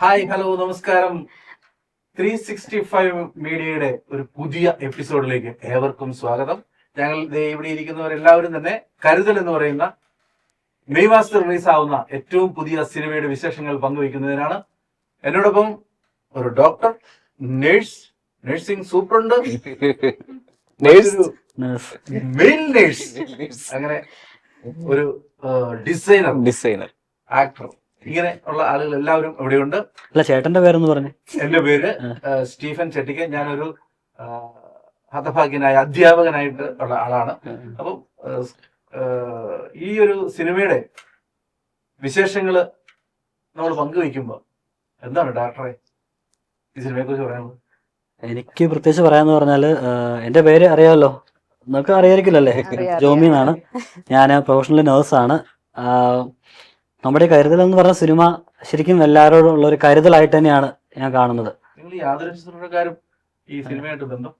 Hi hello നമസ്കാരം. 365 മീഡിയയുടെ ഒരു പുതിയ എപ്പിസോഡിലേക്ക് ഏവർക്കും സ്വാഗതം. ഞങ്ങൾ ഇവിടെ ഇരിക്കുന്നവരെല്ലാവരും തന്നെ കരുതൽ എന്ന് പറയുന്ന മെയ് മാസത്തിൽ റിലീസ് ആവുന്ന ഏറ്റവും പുതിയ സിനിമയുടെ വിശേഷങ്ങൾ പങ്കുവയ്ക്കുന്നതിനാണ്. എന്നോടൊപ്പം ഒരു doctor, nursing superintendent, male nurse, അങ്ങനെ ഒരു ഡിസൈനർ, ആക്ടർ, ഇങ്ങനെ ഉള്ള ആളുകൾ എല്ലാവരും ഇവിടെയുണ്ട്. അല്ല, ചേട്ടന്റെ പേരെന്ന് പറഞ്ഞു. എന്റെ പേര് സ്റ്റീഫൻ ചെട്ടിക്ക്. ഞാനൊരു ഹതഭാഗ്യനായ അധ്യാപകനായിട്ട് ഉള്ള ആളാണ്. അപ്പം ഈ ഒരു സിനിമയുടെ വിശേഷങ്ങള് നമ്മൾ പങ്കുവയ്ക്കുമ്പോ എന്താണ് ഡോക്ടറെ ഈ സിനിമയെ കുറിച്ച് പറയാനുള്ളത്? എനിക്ക് പ്രത്യേകിച്ച് പറയാന്ന് പറഞ്ഞാല്, എന്റെ പേര് അറിയാമല്ലോ, നിങ്ങൾക്ക് അറിയായിരിക്കില്ലല്ലേ? ജോമി എന്നാണ്. ഞാൻ പ്രൊഫഷണൽ നേഴ്സാണ്. നമ്മുടെ കരുതൽ എന്ന് പറഞ്ഞ സിനിമ ശരിക്കും എല്ലാവരോടും ഉള്ള ഒരു കരുതലായിട്ട് തന്നെയാണ് ഞാൻ കാണുന്നത്. നിങ്ങൾ യാതൊരു ഈ സിനിമയായിട്ട് ബന്ധം?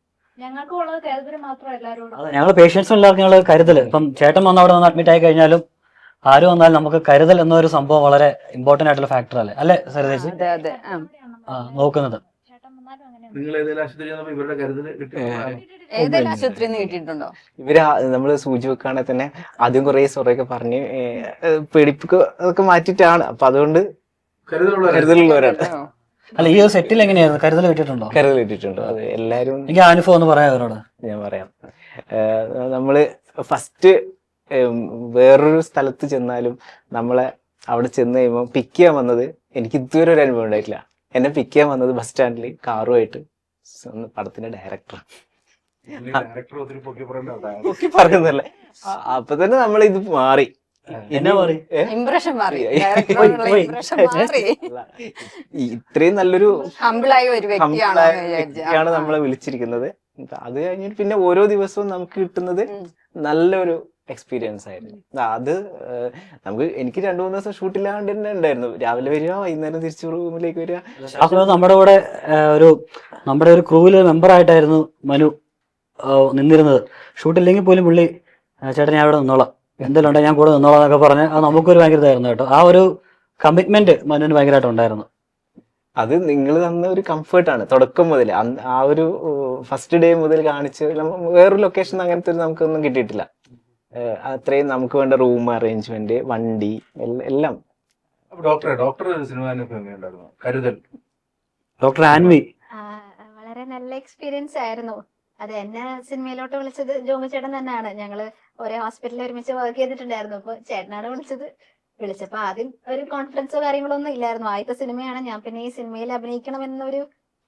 ഞങ്ങൾ പേഷ്യൻസും എല്ലാവർക്കും ഞങ്ങൾ കരുതൽ. ഇപ്പം ചേട്ടൻ വന്ന് അവിടെ നിന്ന് അഡ്മിറ്റ് ആയി കഴിഞ്ഞാലും ആരും വന്നാലും നമുക്ക് കരുതൽ എന്നൊരു സംഭവം വളരെ ഇമ്പോർട്ടന്റ് ആയിട്ടുള്ള ഫാക്ടർ അല്ലേ സരിതേച്ചി? നോക്കുന്നത്. നിങ്ങൾ ഏതെങ്കിലും ആശുപത്രി ചെന്നപ്പോ ഇവരുടെ കരുതല് ഏതെങ്കിലും ആശുപത്രി കിട്ടിയിട്ടുണ്ടോ? ഇവര് നമ്മള് സൂചി വെക്കുകയാണെങ്കിൽ തന്നെ ആദ്യം കുറെ സൊറയൊക്കെ പറഞ്ഞ് പേടിപ്പൊക്കെ മാറ്റിയിട്ടാണ്. അപ്പൊ അതുകൊണ്ട് കരുതലുള്ളവരാണ്. അല്ല, ഈ ഒരു സെറ്റിൽ എങ്ങനെയായിരുന്നു? കരുതൽ കിട്ടിയിട്ടുണ്ടോ? കരുതൽ കിട്ടിയിട്ടുണ്ടോ? അത് എല്ലാരും. എനിക്ക് അനുഭവം ഒന്ന് പറയാം അവരോട്. ഞാൻ പറയാം. നമ്മള് ഫസ്റ്റ് വേറൊരു സ്ഥലത്ത് ചെന്നാലും നമ്മളെ അവിടെ ചെന്ന് കഴിയുമ്പോൾ പിക്ക് ചെയ്യാൻ വന്നത്, എനിക്ക് ഇതുവരെ ഒരു അനുഭവം ഉണ്ടായിട്ടില്ല. എന്നെ പിക്ക് ചെയ്യാൻ വന്നത് ബസ് സ്റ്റാൻഡിൽ കാറുമായിട്ട് പടത്തിന്റെ ഡയറക്ടർ പറയുന്നല്ലേ. അപ്പൊ തന്നെ നമ്മളിത് മാറി. ഇംപ്രഷൻ മാറി. ഇത്രയും നല്ലൊരു ഹംബിളായ ഒരു വ്യക്തിയാണ് നമ്മളെ വിളിച്ചിരിക്കുന്നത്. അത് കഴിഞ്ഞിട്ട് പിന്നെ ഓരോ ദിവസവും നമുക്ക് കിട്ടുന്നത് നല്ലൊരു എക്സ്പീരിയൻസ് ആയിരുന്നു. അത് എനിക്ക് 2-3 ദിവസം ഷൂട്ടില്ലാണ്ട് തന്നെ ഉണ്ടായിരുന്നു. രാവിലെ വരിക, വൈകുന്നേരം തിരിച്ചു റൂമിലേക്ക് വരിക. അപ്പോൾ നമ്മുടെ ഒരു ക്രൂവില് മെമ്പർ ആയിട്ടായിരുന്നു മനു നിന്നിരുന്നത്. ഷൂട്ടില്ലെങ്കിൽ പോലും പുള്ളി, ചേട്ടൻ ഞാൻ ഇവിടെ നിന്നോളാം, എന്തെങ്കിലും ഉണ്ടെങ്കിൽ ഞാൻ കൂടെ നിന്നോളാം എന്നൊക്കെ പറഞ്ഞ് അത് നമുക്കൊരു ഭയങ്കര ഇതായിരുന്നു കേട്ടോ. ആ ഒരു കമ്മിറ്റ്മെന്റ് മനുവിന് ഭയങ്കരമായിട്ട് ഉണ്ടായിരുന്നു. അത് നിങ്ങൾ തന്ന ഒരു കംഫർട്ടാണ് തുടക്കം മുതൽ. ആ ഒരു ഫസ്റ്റ് ഡേ മുതൽ കാണിച്ച് വേറൊരു ലൊക്കേഷൻ അങ്ങനത്തെ നമുക്കൊന്നും കിട്ടിയിട്ടില്ല. അത്രയും നമുക്ക് വേണ്ട റൂം അറേഞ്ച്മെന്റ്, വണ്ടി, എല്ലാം. ഡോക്ടർ ആൻവി വളരെ നല്ല എക്സ്പീരിയൻസ് ആയിരുന്നു. അത് എന്നെ സിനിമയിലോട്ട് വിളിച്ചത് ജോമി ചേട്ടൻ തന്നെയാണ്. ഞങ്ങള് ഒരേ ഹോസ്പിറ്റലിൽ ഒരുമിച്ച് വർക്ക് ചെയ്തിട്ടുണ്ടായിരുന്നു. അപ്പൊ ചേട്ടനാണ് വിളിച്ചപ്പോ ആദ്യം ഒരു കോൺഫിഡൻസോ കാര്യങ്ങളോ ഒന്നും ഇല്ലായിരുന്നു. ആദ്യത്തെ സിനിമയാണ് ഞാൻ. പിന്നെ ഈ സിനിമയിൽ അഭിനയിക്കണം എന്നൊരു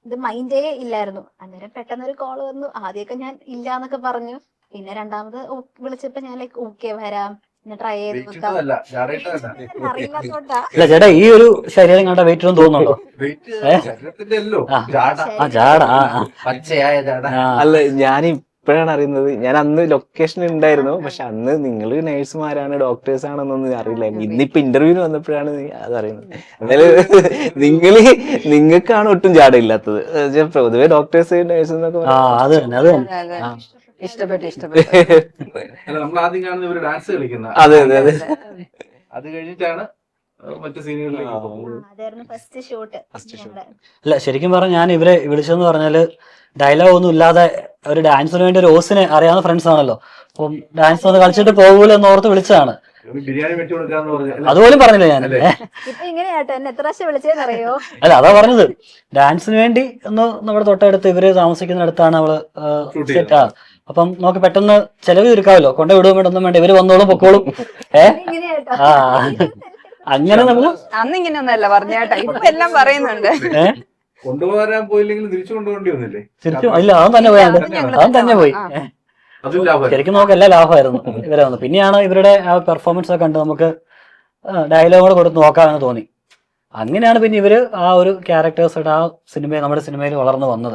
ഇത് മൈൻഡേ ഇല്ലായിരുന്നു. അന്നേരം പെട്ടെന്നൊരു കോള് വന്നു. ആദ്യമൊക്കെ ഞാൻ ഇല്ലാന്നൊക്കെ പറഞ്ഞു. പിന്നെ രണ്ടാമത് വിളിച്ചപ്പോ ഞാൻ ഓക്കെ വരാം, ട്രൈ ചെയ്ത് അല്ല ചേട്ടാ, ഈ ഒരു ശരീരം കണ്ട വെയിറ്റ് ഒന്നും തോന്നുന്നുണ്ടോ? അല്ല, ഞാൻ ഇപ്പോഴാണ് അറിയുന്നത്. ഞാൻ അന്ന് ലൊക്കേഷനിൽ ഉണ്ടായിരുന്നു, പക്ഷെ അന്ന് നിങ്ങൾ നേഴ്സുമാരാണ്, ഡോക്ടേഴ്സ് ആണെന്നൊന്നും അറിയില്ലായിരുന്നു. ഇന്നിപ്പോ ഇന്റർവ്യൂവിന് വന്നപ്പോഴാണ് അതറിയുന്നത്. എന്തായാലും നിങ്ങൾക്കാണ് ഒട്ടും ജാടയില്ലാത്തത്. പൊതുവെ ഡോക്ടേഴ്സ്, നേഴ്സ് എന്നൊക്കെ ഇഷ്ടപ്പെട്ടു. നമ്മൾ ആദ്യം കാണുന്ന ഇവര് ഡാൻസ് കളിക്കുന്ന. അതെ അതെ അതെ. അത് കഴിഞ്ഞിട്ടാണ് മറ്റു സീനുകളിലേക്ക് അല്ല, ശരിക്കും പറഞ്ഞാൽ ഞാൻ ഇവരെ വിളിച്ചതെന്ന് പറഞ്ഞാല് ഡയലോഗ് ഒന്നും ഇല്ലാതെ ഒരു ഡാൻസിന് വേണ്ടി ഒരു ഓസിനെ അറിയാവുന്ന ഫ്രണ്ട്സ് ആണല്ലോ. അപ്പം ഡാൻസ് ഒന്ന് കളിച്ചിട്ട് പോകൂല എന്ന് ഓർത്ത് വിളിച്ചതാണ്. ബിരിയാണി വെച്ചു കൊടുക്കാന്ന് പറഞ്ഞു. അതുപോലും പറഞ്ഞില്ല ഞാൻ. അല്ല, അതാ പറഞ്ഞത്, ഡാൻസിന് വേണ്ടി ഒന്ന് നമ്മുടെ തൊട്ടടുത്ത് ഇവര് താമസിക്കുന്നിടത്താണ് അവള് സെറ്റാ. അപ്പം നമുക്ക് പെട്ടെന്ന് ചെലവ് ചുരുക്കാമല്ലോ. കൊണ്ടു വിടുക വേണ്ടൊന്നും വേണ്ട, ഇവര് വന്നോളും പൊക്കോളും. അങ്ങനെ നമ്മള് അന്നിങ്ങനെയൊന്നല്ല പറഞ്ഞേട്ടാ, ഇപ്പൊ എല്ലാം പറയുന്നുണ്ട്. കൊണ്ടുപോകാൻ പോയില്ലെങ്കിൽ തിരിച്ചു കൊണ്ടുപോകേണ്ടി വന്നില്ലേ? ഇല്ല, അതും തന്നെ പോയി. ശരിക്കും നമുക്ക് എല്ലാം ലാഭമായിരുന്നു ഇവരെ വന്നു. പിന്നെയാണ് ഇവരുടെ ആ പെർഫോമൻസ് ഒക്കെ കണ്ട് നമുക്ക് ഡയലോഗ് കൂടെ കൊടുത്ത് നോക്കാമെന്ന് തോന്നി. അങ്ങനെയാണ് പിന്നെ ഇവര് ആ ഒരു ക്യാരക്ടേഴ്സായിട്ട് ആ നമ്മുടെ സിനിമയിൽ വളർന്നു പറഞ്ഞാൽ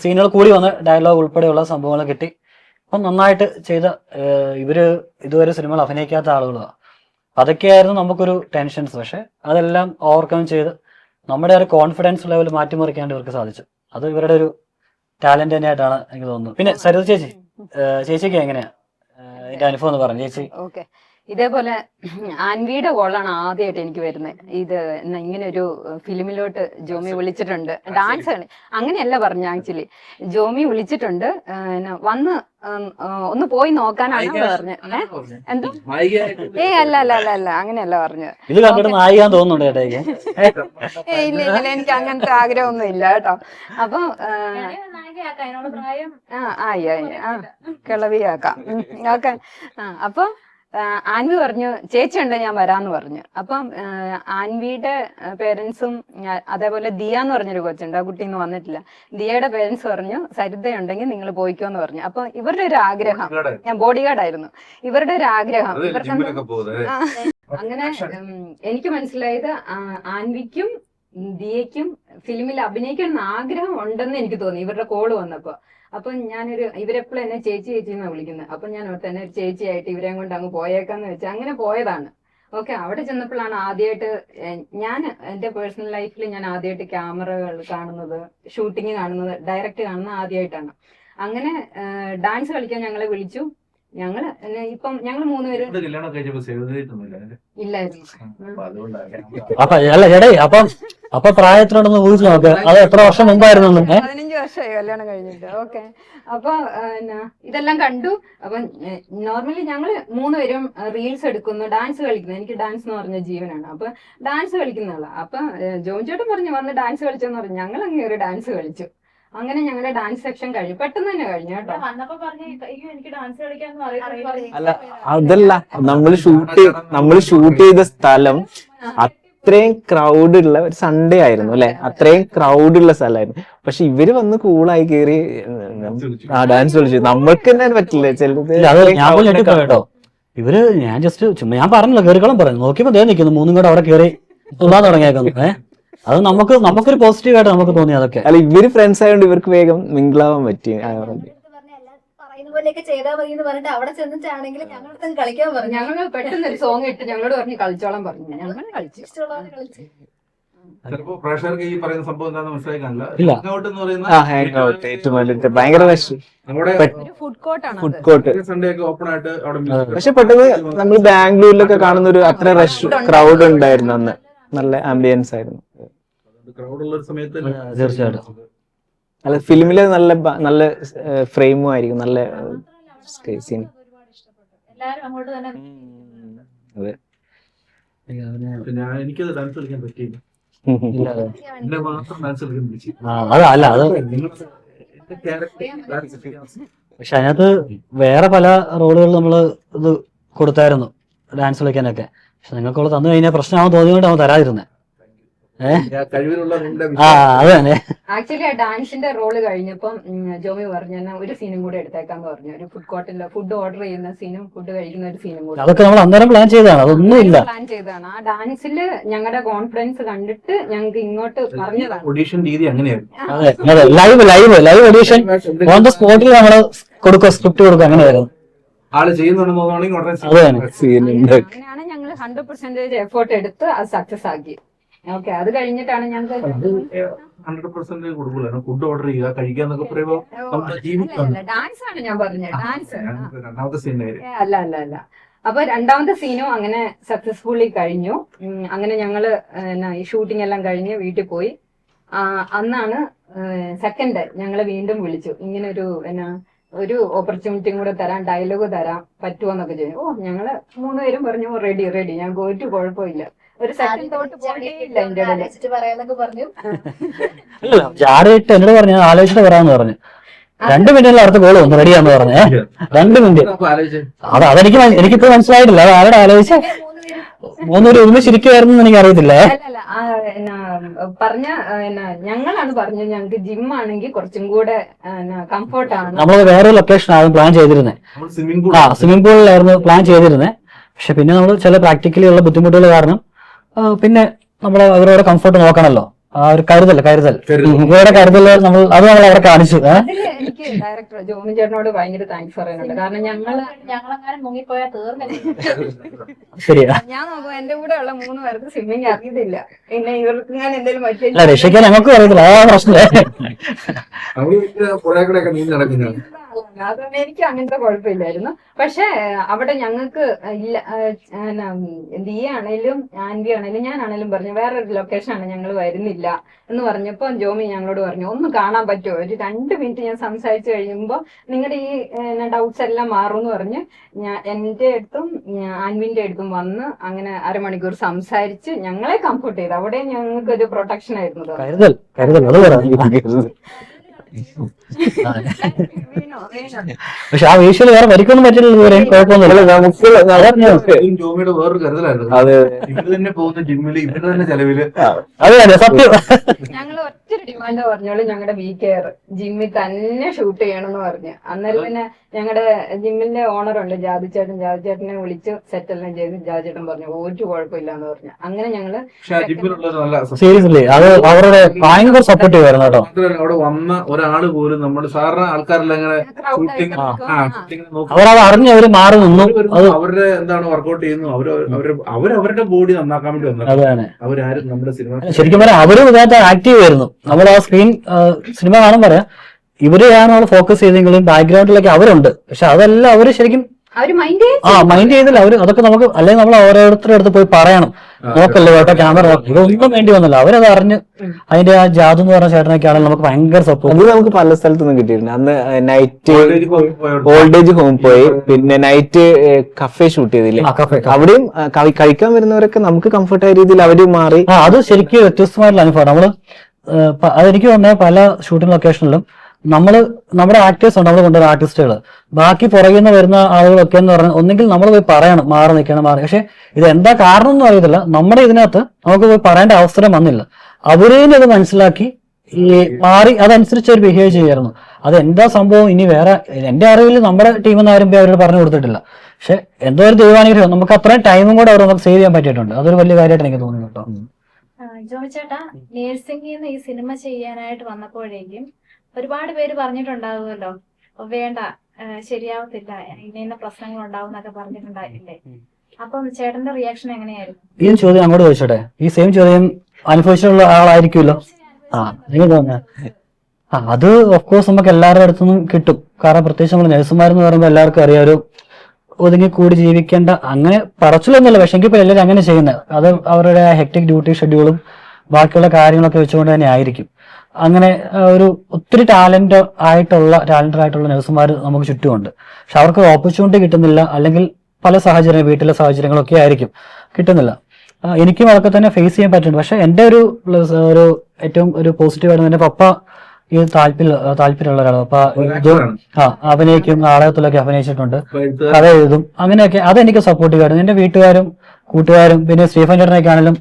സീനുകൾ കൂടി വന്ന് ഡയലോഗ് ഉൾപ്പെടെയുള്ള സംഭവങ്ങൾ കിട്ടി. അപ്പം നന്നായിട്ട് ചെയ്ത ഇവര് ഇതുവരെ സിനിമകൾ അഭിനയിക്കാത്ത ആളുകളാണ്. അതൊക്കെയായിരുന്നു നമുക്കൊരു ടെൻഷൻസ്. പക്ഷെ അതെല്ലാം ഓവർകം ചെയ്ത് നമ്മുടെ ഒരു കോൺഫിഡൻസ് ലെവൽ മാറ്റിമറിക്കാണ്ട് ഇവർക്ക് സാധിച്ചു. അത് ഇവരുടെ ഒരു ടാലന്റ് തന്നെയായിട്ടാണ് എനിക്ക് തോന്നുന്നത്. പിന്നെ സരിത ചേച്ചിക്ക് എങ്ങനെയാ ഇതിന്റെ അനുഭവം എന്ന് പറഞ്ഞു ചേച്ചി? ഓക്കെ, ഇതേപോലെ ആൻവിയുടെ കോളാണ് ആദ്യമായിട്ട് എനിക്ക് വരുന്നത്. ഇത് ഇങ്ങനെ ഒരു ഫിലിമിലോട്ട് ജോമി വിളിച്ചിട്ടുണ്ട്, ഡാൻസ് ആണ് അങ്ങനെയല്ല പറഞ്ഞു. ആക്ച്വലി ജോമി വിളിച്ചിട്ടുണ്ട്, വന്ന് ഒന്ന് പോയി നോക്കാനാണ് പറഞ്ഞത്. എന്തോ അല്ല അല്ല അല്ല അല്ല അങ്ങനെയല്ല പറഞ്ഞത്. ഇത് കണ്ടിട്ട് നായികാന്ന് തോന്നുന്നുണ്ട് ചേട്ടായിക്ക്. ഇല്ല ഇല്ല, എനിക്ക് അങ്ങനത്തെ ആഗ്രഹമൊന്നും ഇല്ല കേട്ടോ. അപ്പൊ കിളവിയാക്കാം. ഓക്കെ. അപ്പൊ ആൻവി പറഞ്ഞു ചേച്ചി ഉണ്ട് ഞാൻ വരാന്ന് പറഞ്ഞു. അപ്പം ആൻവിയുടെ പേരൻസും അതേപോലെ ദിയ എന്ന് പറഞ്ഞൊരു കൊച്ചുണ്ട്, ആ കുട്ടി ഇന്ന് വന്നിട്ടില്ല. ദിയയുടെ പേരൻസ് പറഞ്ഞു സരിതയുണ്ടെങ്കിൽ നിങ്ങൾ പോയിക്കോന്ന് പറഞ്ഞു. അപ്പൊ ഇവരുടെ ഒരു ആഗ്രഹം, ഞാൻ ബോഡി ഗാർഡായിരുന്നു, ഇവരുടെ ഒരു ആഗ്രഹം ഇവർക്ക് അങ്ങനെ എനിക്ക് മനസ്സിലായത് ആൻവിക്കും ദിയയ്ക്കും ഫിലിമിൽ അഭിനയിക്കണം ആഗ്രഹം ഉണ്ടെന്ന് എനിക്ക് തോന്നി ഇവരുടെ കോള് വന്നപ്പോ. അപ്പൊ ഇവരെപ്പോഴും എന്നെ ചേച്ചി ചേച്ചി എന്നാണ് വിളിക്കുന്നത്. അപ്പൊ ഞാൻ തന്നെ ഒരു ചേച്ചിയായിട്ട് ഇവരെയും കൊണ്ട് അങ്ങ് പോയേക്കാന്ന് വെച്ചാൽ അങ്ങനെ പോയതാണ്. ഓക്കെ. അവിടെ ചെന്നപ്പോഴാണ് ആദ്യമായിട്ട് ഞാൻ എന്റെ പേഴ്സണൽ ലൈഫിൽ ഞാൻ ആദ്യമായിട്ട് ക്യാമറകൾ കാണുന്നത്, ഷൂട്ടിങ് കാണുന്നത്, ഡയറക്റ്റ് കാണുന്നത് ആദ്യമായിട്ടാണ്. അങ്ങനെ ഡാൻസ് കളിക്കാൻ ഞങ്ങളെ വിളിച്ചു. ഇപ്പം ഞങ്ങൾ 3 പേര് ഇല്ലായിരുന്നു. അപ്പൊ അല്ല ചേട്ടേ, അപ്പൊ പ്രായത്തിനോടൊന്ന് ഊഹിച്ചു നോക്ക്, അത് എത്ര വർഷം മുമ്പായിരുന്നു? 15 വർഷമായി കല്യാണം കഴിഞ്ഞിട്ട്. ഓക്കെ. അപ്പൊ ഇതെല്ലാം കണ്ടു. അപ്പൊ നോർമലി ഞങ്ങള് 3 പേരും റീൽസ് എടുക്കുന്നു, ഡാൻസ് കളിക്കുന്നു. എനിക്ക് ഡാൻസ് എന്ന് പറഞ്ഞ ജീവനാണ്. അപ്പൊ ഡാൻസ് കളിക്കുന്നതാ. അപ്പൊ ജോൺ ചേട്ടൻ പറഞ്ഞു വന്ന് ഡാൻസ് കളിച്ചെന്ന് പറഞ്ഞു. ഞങ്ങൾ അങ്ങനെ ഒരു ഡാൻസ് കളിച്ചു. അങ്ങനെ ഞങ്ങളുടെ ഡാൻസ് സെക്ഷൻ കഴിഞ്ഞു, പെട്ടെന്ന് തന്നെ കഴിഞ്ഞു കേട്ടോ. അല്ല അതല്ല, നമ്മൾ ഷൂട്ട് ചെയ്ത സ്ഥലം അത്രയും ക്രൗഡ് ഉള്ള ഒരു സൺഡേ ആയിരുന്നു അല്ലെ, അത്രയും ക്രൗഡ് ഉള്ള സ്ഥലമായിരുന്നു. പക്ഷെ ഇവര് വന്ന് കൂളായി കയറി ഡാൻസ് കളിച്ചു. നമ്മൾക്ക് തന്നെ പറ്റില്ല ചിലത്. കേട്ടോ ഇവര്, ഞാൻ ജസ്റ്റ് ചുമ്മാ ഞാൻ പറഞ്ഞല്ലോ കയറിക്കോളം പറഞ്ഞു, നോക്കിയപ്പോ ദേ നിൽക്കുന്നു 3 കൂടെ അവിടെ കയറി തുള്ളാൻ തുടങ്ങിയേക്കുന്നു. അത് നമുക്കൊരു പോസിറ്റീവ് ആയിട്ട് നമുക്ക് തോന്നി അതൊക്കെ. അല്ല ഇവര് ഫ്രണ്ട്സ് ആയതുകൊണ്ട് ഇവർക്ക് വേഗം മിങ്കിളാവാൻ പറ്റി. ഞങ്ങൾ പെട്ടെന്ന് ഒരു സോങ് ഇട്ട് ഞങ്ങളോട് പറഞ്ഞു കളിച്ചോളം പറഞ്ഞു. ഞങ്ങൾ കളിച്ചു. ചിലപ്പോ പ്രേക്ഷകർക്ക് ഈ പറയുന്ന സംഭവം എന്താണെന്ന് മനസ്സിലാക്കാനില്ല. ഭയങ്കര റഷ്. നമ്മുടെ ഫുഡ് കോർട്ടാണ്. ഫുഡ് കോർട്ട് സൺഡേ ഒക്കെ ഓപ്പൺ ആയിട്ട് അവിടെ പക്ഷെ പെട്ടെന്ന് നമ്മൾ ബാംഗ്ലൂരിലൊക്കെ കാണുന്ന ഒരു അത്ര റഷ് ക്രൗഡ് ഉണ്ടായിരുന്നു അന്ന്. നല്ല ആംബിയൻസ് ആയിരുന്നു. ക്രൗഡ് ഉള്ള ഒരു സമയത്ത് തീർച്ചയായിട്ടും. അല്ല ഫിലിമില് നല്ല ഫ്രെയിമും ആയിരിക്കും, നല്ല സീൻ. അതെ. എനിക്കത് ഡാൻസ് കളിക്കാൻ പറ്റിയില്ല. എന്നെ മാത്രം ഡാൻസ് കളിക്കാൻ പറ്റി. അതല്ല അത് പക്ഷെ അതിനകത്ത് വേറെ പല റോളുകൾ നമ്മള് ഇത് കൊടുത്തായിരുന്നു ഡാൻസ് കളിക്കാനൊക്കെ. പക്ഷെ നിങ്ങൾക്കുള്ള തന്നു കഴിഞ്ഞാൽ പ്രശ്നമാണെന്ന് തോന്നിയോണ്ട് അവൻ തരാതിരുന്നേ. ആക്ച്വലി ആ ഡാൻസിന്റെ റോള് കഴിഞ്ഞപ്പം ജോമി പറഞ്ഞു ഒരു സീനും കൂടെ എടുത്തേക്കാന്ന് പറഞ്ഞു. ഒരു ഫുഡ് കോർട്ടിലെ ഫുഡ് ഓർഡർ ചെയ്യുന്ന സീനും ഫുഡ് കഴിക്കുന്ന ഒരു സീനും കൂടെ. അതൊക്കെ നമ്മൾ അന്നേരം പ്ലാൻ ചെയ്തതാണ്, അതൊന്നും ഇല്ല. പ്ലാൻ ചെയ്തതാണ്. ആ ഡാൻസില് ഞങ്ങളുടെ കോൺഫിഡൻസ് കണ്ടിട്ട് ഞങ്ങൾക്ക് ഇങ്ങോട്ട് പറഞ്ഞതാണ്. ഓഡീഷൻ രീതി അങ്ങനെയായിരുന്നു. അതെ, ലൈവ് ഓഡീഷൻ ഓൺ ദ സ്പോട്ടിൽ നമ്മള് കൊടുക്കുക, സ്ക്രിപ്റ്റ് കൊടുക്കുക, അങ്ങനെയായിരുന്നു. ആള് ചെയ്യുന്നുണ്ടെന്ന് അങ്ങനെയാണ് ഞങ്ങൾ 100% എഫേർട്ട് എടുത്ത് അത് സക്സസ് ആക്കി. ഓക്കെ. അത് കഴിഞ്ഞിട്ടാണ് ഞങ്ങൾക്ക് 100% കൊടുക്കൂല. ഫുഡ് ഓർഡർ ചെയ്യുക, കഴിക്കാന്നൊക്കെ പറയുമ്പോ ഡാൻസ് ആണ് ഞാൻ പറഞ്ഞത്. ഡാൻസ് രണ്ടാമത്തെ സീൻ അല്ല അല്ല അല്ല. അപ്പൊ രണ്ടാമത്തെ സീനും അങ്ങനെ സക്സസ്ഫുള്ളി കഴിഞ്ഞു. അങ്ങനെ ഞങ്ങള് ഈ ഷൂട്ടിംഗ് എല്ലാം കഴിഞ്ഞ് വീട്ടിൽ പോയി. അന്നാണ് സെക്കൻഡ് ഞങ്ങളെ വീണ്ടും വിളിച്ചു. ഇങ്ങനെ ഒരു ഓപ്പർച്യൂണിറ്റിയും കൂടെ തരാം, ഡയലോഗ് തരാം പറ്റുമോന്നൊക്കെ ചോദിച്ചു. ഞങ്ങള് 3 പേരും പറഞ്ഞു റെഡി ഞങ്ങൾക്ക് ഒരു കുഴപ്പമില്ല. ഒരു സെക്കൻഡ് തോട്ട് പോയിട്ടില്ല എന്റെ ജാടയിട്ട് എന്നോട് പറഞ്ഞു ആലോചിച്ചിട്ട് വരാന്ന് പറഞ്ഞു. 2 മിനിറ്റിൽ അടുത്ത കോള് വന്നു റെഡിയാന്ന് പറഞ്ഞേ. 2 മിനിറ്റ്. എനിക്കിപ്പോ മനസ്സിലായിട്ടില്ല അത് ആരുടെ ആലോചിച്ച 3 പേര് ഒരുമിച്ചിരിക്കുവായിരുന്നു എനിക്ക് അറിയത്തില്ല. പറഞ്ഞ ഞങ്ങളാണ് പറഞ്ഞത് ഞങ്ങൾക്ക് ജിം ആണെങ്കിൽ കുറച്ചും കൂടെ കംഫർട്ടാണ്. നമ്മള് വേറെ ലൊക്കേഷൻ ആയിരുന്നു പ്ലാൻ ചെയ്തിരുന്നത്. സ്വിമ്മിംഗ് പൂളിലായിരുന്നു പ്ലാൻ ചെയ്തിരുന്നത്. പക്ഷെ പിന്നെ നമ്മൾ ചില പ്രാക്ടിക്കലി ഉള്ള ബുദ്ധിമുട്ടുകൾ കാരണം പിന്നെ നമ്മൾ അവരോട് കംഫർട്ട് നോക്കണല്ലോ. ആ ഒരു കരുതൽ ഇവരുടെ കരുതൽ നമ്മൾ അവിടെ കാണിച്ചു. എനിക്ക് ഡയറക്ടർ ജോമി ചേട്ടനോട് ഭയങ്കര താങ്ക്സ് പറയുന്നുണ്ട്. കാരണം ഞങ്ങളെങ്ങാനും മുങ്ങിപ്പോയാൽ ശരിയാ. ഞാൻ നോക്കുമ്പോ എന്റെ കൂടെ ഉള്ള 3 പേർക്ക് സ്വിമ്മിങ് അറിയത്തില്ല. പിന്നെ ഇവർക്ക് ഞാൻ എന്തെങ്കിലും രക്ഷിക്കാൻ ഞങ്ങൾക്ക് അറിയത്തില്ല, അതാണ് പ്രശ്നം. അതൊന്നും എനിക്ക് അങ്ങനത്തെ കുഴപ്പമില്ലായിരുന്നു. പക്ഷെ അവിടെ ഞങ്ങൾക്ക് ഇല്ല, ദിയ ആണേലും ആൻവി ആണേലും ഞാനാണേലും പറഞ്ഞു വേറൊരു ലൊക്കേഷനാണ്, ഞങ്ങൾ വരുന്നില്ല എന്ന് പറഞ്ഞപ്പോ ജോമി ഞങ്ങളോട് പറഞ്ഞു ഒന്ന് കാണാൻ പറ്റുമോ, ഒരു 2 മിനിറ്റ് ഞാൻ സംസാരിച്ചു കഴിയുമ്പോ നിങ്ങളുടെ ഈ ഡൗട്ട്സ് എല്ലാം മാറും എന്ന് പറഞ്ഞ് എന്റെ അടുത്തും ആൻവിന്റെ അടുത്തും വന്ന് അങ്ങനെ അരമണിക്കൂർ സംസാരിച്ച് ഞങ്ങളെ കംഫർട്ട് ചെയ്തു. അവിടെ ഞങ്ങൾക്ക് ഒരു പ്രൊട്ടക്ഷൻ ആയിരുന്നു. കരുതൽ കരുതൽ അത് പറയാം. പക്ഷെ ആ വീഴ്ചയിൽ വേറെ വരിക്കൊന്നും പറ്റില്ല, ഇതുവരെ കുഴപ്പമൊന്നുമില്ല. ജോമിയുടെ വേറൊരു കരുതലായിരുന്നു. ഇവര് തന്നെ പോകുന്ന ജിമ്മില് ഇവര് തന്നെ ചെലവില്. അതെ അതെ സത്യം. ഞങ്ങൾ ഒറ്റൊരു ഡിമാൻഡ് പറഞ്ഞോളൂ, ഞങ്ങളുടെ കെയർ ജിമ്മിൽ തന്നെ ഷൂട്ട് ചെയ്യണമെന്ന് പറഞ്ഞു. അന്നേരം പിന്നെ ഞങ്ങളുടെ ജിമ്മിന്റെ ഓണറുണ്ട് ജാതിച്ചേട്ടനെ വിളിച്ച് സെറ്റ് എല്ലാം ചെയ്ത് ജാതിച്ചേട്ടൻ പറഞ്ഞു ഒരു കുഴപ്പമില്ലാന്ന് പറഞ്ഞു. അങ്ങനെ ഞങ്ങള് സീരിയസ്ലി അത് അവരുടെ ഭയങ്കര സപ്പോർട്ടീവ് ആയിരുന്നു കേട്ടോ. അവിടെ വന്ന ഒരാള് പോലും നമ്മുടെ സാറിന് ആൾക്കാരെല്ലാം ഇങ്ങനെ അവരത് അറിഞ്ഞ് അവര് മാറി നിന്നു. അവരുടെ എന്താണ് വർക്ക്ഔട്ട് ചെയ്യുന്നു, അവരവരുടെ ബോഡി നന്നാക്കാൻ വേണ്ടി വന്നത്. അവരാരും നമ്മുടെ സിനിമ ശരിക്കും പറയാം അവരും ഇതിനകത്ത് ആക്റ്റീവ് ആയിരുന്നു. നമ്മൾ ആ സ്ക്രീൻ സിനിമ കാണാൻ പറയാം ഇവരെയാണ് നമ്മൾ ഫോക്കസ് ചെയ്തെങ്കിലും ബാക്ക്ഗ്രൗണ്ടിലൊക്കെ അവരുണ്ട്. പക്ഷെ അതെല്ലാം അവര് ശരിക്കും മൈൻഡ് ചെയ്തില്ല. അവര് അതൊക്കെ നമുക്ക് അല്ലെങ്കിൽ നമ്മൾ ഓരോരുത്തരുടെ അടുത്ത് പോയി പറയണം, നോക്കല്ലോ കേട്ടോ ക്യാമറ നോക്കി, ഇതൊന്നും വേണ്ടി വന്നില്ല. അവരത് അറിഞ്ഞ് അതിന്റെ ആ ജാതു എന്ന് പറഞ്ഞ ചേട്ടനൊക്കെ ആണെങ്കിൽ നമുക്ക് ഭയങ്കര സപ്പോർട്ട്. അത് നമുക്ക് പല സ്ഥലത്തുനിന്നും കിട്ടിയിട്ടുണ്ട്. അന്ന് നൈറ്റ് ഓൾഡ് ഹോം പോയി, പിന്നെ നൈറ്റ് കഫേ ഷൂട്ട് ചെയ്തില്ലേ, അവിടെയും കഴിക്കാൻ വരുന്നവരൊക്കെ നമുക്ക് കംഫർട്ടായ രീതിയിൽ അവര് മാറി. അത് ശരിക്കും വ്യത്യസ്തമായിട്ടുള്ള അനുഭവം. നമ്മള് അതെനിക്ക് തോന്നുന്നത് പല ഷൂട്ടിംഗ് ലൊക്കേഷനിലും നമ്മുടെ ആക്ടേഴ്സ് ഉണ്ട്, നമ്മൾ കൊണ്ടുവരുന്ന ആർട്ടിസ്റ്റുകൾ, ബാക്കി പുറകിൽ നിന്ന് വരുന്ന ആളുകളൊക്കെ എന്ന് പറഞ്ഞാൽ ഒന്നെങ്കിൽ നമ്മൾ പോയി പറയണം മാറി നിൽക്കണം മാറി. പക്ഷെ ഇത് എന്താ കാരണം ഒന്നും അറിയത്തില്ല, നമ്മുടെ ഇതിനകത്ത് നമുക്ക് പോയി പറയേണ്ട അവസരം വന്നില്ല. അവരേലും അത് മനസ്സിലാക്കി ഈ മാറി അതനുസരിച്ച് അവർ ബിഹേവ് ചെയ്യായിരുന്നു. അത് എന്താ സംഭവം ഇനി വേറെ എന്റെ അറിവിൽ നമ്മുടെ ടീമിൽ നിന്ന് ആരും അവരോട് പറഞ്ഞു കൊടുത്തിട്ടില്ല. പക്ഷെ എന്തോ ഒരു ദൈവാനുഗ്രഹം നമുക്ക് അത്രയും ടൈമും കൂടെ അവർ നമുക്ക് സേവ് ചെയ്യാൻ പറ്റിയിട്ടുണ്ട്. അതൊരു വലിയ കാര്യമായിട്ട് എനിക്ക് തോന്നുന്നു കേട്ടോ. ജോമി ചേട്ടാ, നേഴ്സിംഗിൽ ഈ സിനിമ ചെയ്യാനായിട്ട് വന്നപ്പോഴേക്കും ഒരുപാട് പേര് പറഞ്ഞിട്ടുണ്ടാവുമല്ലോ വേണ്ട ശരിയാവത്തില്ല ഇന്ന പ്രശ്നങ്ങൾ ഉണ്ടാവും എന്നൊക്കെ പറഞ്ഞിട്ടുണ്ടായില്ലേ, അപ്പം ചേട്ടന്റെ റിയാക്ഷൻ എങ്ങനെയായിരുന്നു? ഈ ചോദ്യം അങ്ങോട്ട് ചോദിച്ചോട്ടെ, ഈ സെയിം ചോദ്യം അനുഭവിച്ചിട്ടുള്ള ആളായിരിക്കുമല്ലോ. എനിക്ക് തോന്നുന്നത് അത് ഓഫ്കോഴ്സ് നമുക്ക് എല്ലാവരുടെ അടുത്തുനിന്നും കിട്ടും. കാരണം പ്രത്യേകിച്ച് നമ്മൾ നഴ്സുമാരെന്ന് പറയുമ്പോൾ എല്ലാവർക്കും അറിയാം ഒരു ഒതുങ്ങി കൂടി ജീവിക്കേണ്ട അങ്ങനെ പറച്ചിലൊന്നുമില്ല. പക്ഷെ എങ്കിൽ ഇപ്പോൾ എല്ലാവരും അങ്ങനെ ചെയ്യുന്നത് അത് അവരുടെ ഹെക്ടിക് ഡ്യൂട്ടി ഷെഡ്യൂളും ബാക്കിയുള്ള കാര്യങ്ങളൊക്കെ വെച്ചുകൊണ്ട് തന്നെ ആയിരിക്കും. അങ്ങനെ ഒരു ഒത്തിരി ടാലന്റഡ് ആയിട്ടുള്ള നഴ്സുമാർ നമുക്ക് ചുറ്റുമുണ്ട്. പക്ഷെ അവർക്ക് ഓപ്പർച്യൂണിറ്റി കിട്ടുന്നില്ല, അല്ലെങ്കിൽ പല സാഹചര്യം വീട്ടിലെ സാഹചര്യങ്ങളൊക്കെ ആയിരിക്കും കിട്ടുന്നില്ല. എനിക്കും അതൊക്കെ തന്നെ ഫേസ് ചെയ്യാൻ പറ്റുന്നുണ്ട്. പക്ഷെ എൻ്റെ ഒരു ഏറ്റവും ഒരു പോസിറ്റീവായിട്ട് എൻ്റെ പപ്പ ഈ താല്പര്യമുള്ള ഒരാളാണ്. പപ്പ അഭിനയിക്കും, നാടകത്തിലൊക്കെ അഭിനയിച്ചിട്ടുണ്ട്, കഥ എഴുതും, അങ്ങനെയൊക്കെ അതെനിക്ക് സപ്പോർട്ടീവായിരുന്നു. എൻ്റെ വീട്ടുകാരും കൂട്ടുകാരും പിന്നെ സ്റ്റീഫൻ ചേട്ടനൊക്കെ ആണെങ്കിലും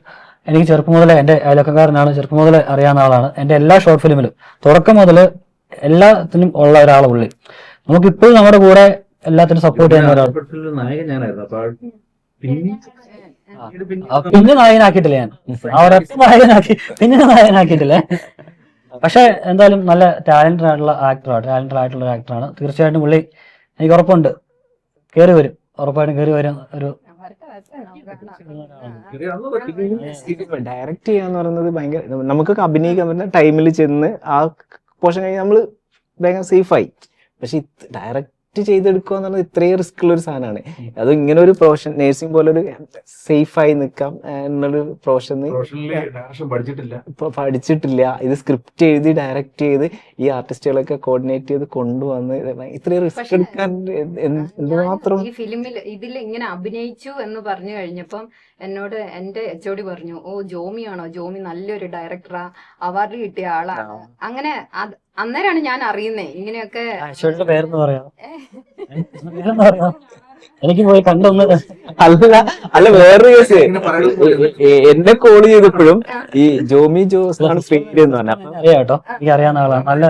എനിക്ക് ചെറുപ്പം മുതലേ എൻ്റെ അയൽവക്കക്കാരനാണ്, ചെറുപ്പം മുതലേ അറിയാവുന്ന ആളാണ്. എൻ്റെ എല്ലാ ഷോർട്ട് ഫിലിമിലും തുടക്കം മുതൽ എല്ലാത്തിനും ഉള്ള ഒരാളെ ഉള്ളി. നമുക്കിപ്പോഴും നമ്മുടെ കൂടെ എല്ലാത്തിനും സപ്പോർട്ട് ചെയ്യുന്ന ഒരാൾ. പിന്നെ നായകനാക്കിയിട്ടില്ല ഞാൻ, അവരൊക്കെ നായകനാക്കിയിട്ടില്ലേ. പക്ഷെ എന്തായാലും നല്ല ടാലന്റഡ് ആയിട്ടുള്ള ആയിട്ടുള്ള ഒരു ആക്ടറാണ്. തീർച്ചയായിട്ടും പുള്ളി എനിക്ക് ഉറപ്പുണ്ട് കയറി വരും, ഉറപ്പായിട്ടും കയറി വരും. ഒരു ഡയറക്റ്റ് ചെയ്യാന്ന് പറയുന്നത് ഭയങ്കര, നമുക്കൊക്കെ അഭിനയിക്കാൻ പറ്റുന്ന ടൈമിൽ ചെന്ന് ആ പോർഷൻ കഴിഞ്ഞ് നമ്മള് ഭയങ്കര സേഫായി. പക്ഷെ ഡയറക്റ്റ് ചെയ്തെടുക്കുക എന്ന് പറഞ്ഞാൽ ഇത്രയും റിസ്ക് ഉള്ള ഒരു സാധനമാണ്. അത് ഇങ്ങനെ ഒരു പ്രൊഫഷൻ നേഴ്സിംഗ് പോലെ ഒരു സേഫായി നിൽക്കാം എന്നൊരു പ്രൊഫഷൻ പഠിച്ചിട്ടില്ല. ഇത് സ്ക്രിപ്റ്റ് എഴുതി ഡയറക്റ്റ് ചെയ്ത് ഈ ആർട്ടിസ്റ്റുകളൊക്കെ കോർഡിനേറ്റ് ചെയ്ത് കൊണ്ടുവന്ന് ഇത്രയും റിസ്ക് എടുക്കാൻ എന്തുമാത്രം. ഈ ഫിലിമിൽ ഇതിൽ ഇങ്ങനെ അഭിനയിച്ചു എന്ന് പറഞ്ഞു കഴിഞ്ഞപ്പം എന്നോട് എന്റെ HOD പറഞ്ഞു, ഓ ജോമിയാണോ, ജോമി നല്ലൊരു ഡയറക്ടറാ, അവാർഡ് കിട്ടിയ ആളാണ്. അങ്ങനെ അന്നേരമാണ് ഞാൻ അറിയുന്നേ ഇങ്ങനെയൊക്കെ. പേരെന്ന് പറയാം, എനിക്ക് പോയി കണ്ടൊന്ന്. അല്ല വേറൊരു കേസ്, എന്നെ കോൾ ചെയ്തപ്പോഴും ഈ ജോമി ജോസ് ആണ് പേര് എന്ന് പറഞ്ഞ അറിയാട്ടോ, എനിക്ക് അറിയാവുന്ന ആളാണ്. നല്ല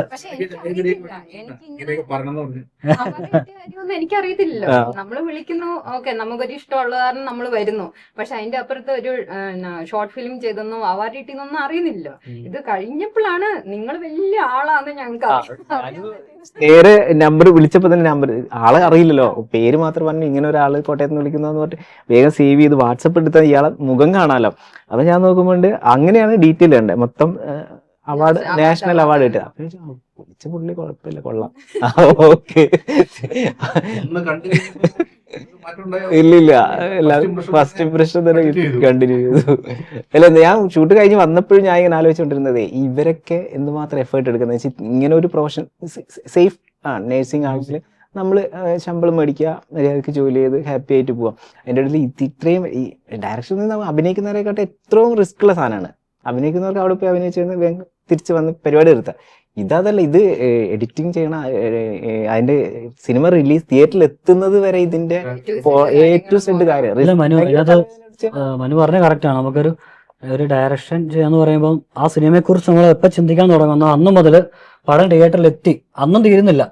എനിക്കറിയത്തില്ലല്ലോ. നമ്മള് വിളിക്കുന്നു, ഓക്കെ നമുക്കൊരു ഇഷ്ടമുള്ള കാരണം നമ്മൾ വരുന്നു. പക്ഷെ അതിന്റെ അപ്പുറത്ത് ഒരു ഷോർട്ട് ഫിലിം ചെയ്തെന്നോ അവാർഡ് കിട്ടിയെന്നൊന്നും അറിയുന്നില്ലല്ലോ. ഇത് കഴിഞ്ഞപ്പോഴാണ് നിങ്ങൾ വലിയ ആളാന്ന് ഞങ്ങൾക്ക് നേരെ നമ്പർ വിളിച്ചപ്പോ തന്നെ നമ്പർ ആളെ അറിയില്ലല്ലോ, പേര് മാത്രം പറഞ്ഞു ഇങ്ങനെ ഒരാള് കോട്ടയത്ത് നിന്ന് വിളിക്കുന്നതെന്ന് പറഞ്ഞിട്ട് വേഗം സേവ് ചെയ്ത് വാട്സപ്പ് എടുത്താൽ ഇയാളെ മുഖം കാണാലോ. അപ്പൊ ഞാൻ നോക്കുമ്പോണ്ട് അങ്ങനെയാണ് ഡീറ്റെയിൽ കണ്ടത്. മൊത്തം അവാർഡ് നാഷണൽ അവാർഡ് കിട്ടുക. അപ്പൊ ഞാൻ വിചാരിച്ചു, വിളിച്ച പുള്ളി കുഴപ്പമില്ല, കൊള്ളാം, ഓക്കെ. ഒന്ന് കണ്ടിന്യൂ ഇല്ലില്ല, എല്ലാവരും ഫസ്റ്റ് ഇംപ്രഷൻ തന്നെ കണ്ടിന്യൂ ചെയ്തു. അല്ല, ഞാൻ ഷൂട്ട് കഴിഞ്ഞ് വന്നപ്പോഴും ഞാൻ ഇങ്ങനെ ആലോചിച്ചുകൊണ്ടിരുന്നത് ഇവരൊക്കെ എന്തുമാത്രം എഫേർട്ട് എടുക്കുന്നത് വെച്ചാൽ ഇങ്ങനെ ഒരു പ്രൊഫഷൻ സേഫ് ആണ്. നേഴ്സിംഗ് ആവശ്യത്തിൽ നമ്മൾ ശമ്പളം മേടിക്കുക, മര്യാദക്ക് ജോലി ചെയ്ത് ഹാപ്പി ആയിട്ട് പോവാം. അതിൻ്റെ ഇടയിൽ ഇത്രയും ഈ ഡയറക്ഷനിൽ നമ്മൾ അഭിനയിക്കുന്നവരെക്കാട്ടും എത്രയും റിസ്ക് ഉള്ള സാധനമാണ്. അഭിനയിക്കുന്നവർക്ക് അവിടെ പോയി അഭിനയിച്ച് തിരിച്ച് വന്ന് പരിപാടി എടുത്താൽ. ഇതല്ല, ഇത് എഡിറ്റിംഗ് ചെയ്യണ, അതിന്റെ സിനിമ റിലീസ് തിയേറ്ററിൽ എത്തുന്നത് വരെ ഇതിന്റെ എ ടു സെഡ് കാര്യം. മനു പറഞ്ഞ കറക്റ്റ് ആണ്. നമുക്കൊരു ഡയറക്ഷൻ ചെയ്യാന്ന് പറയുമ്പോൾ ആ സിനിമയെ കുറിച്ച് നമ്മൾ എപ്പോൾ ചിന്തിക്കാൻ തുടങ്ങുന്നു അന്ന് മുതൽ പടം തിയേറ്ററിൽ എത്തി, അന്നും തീരുന്നില്ല.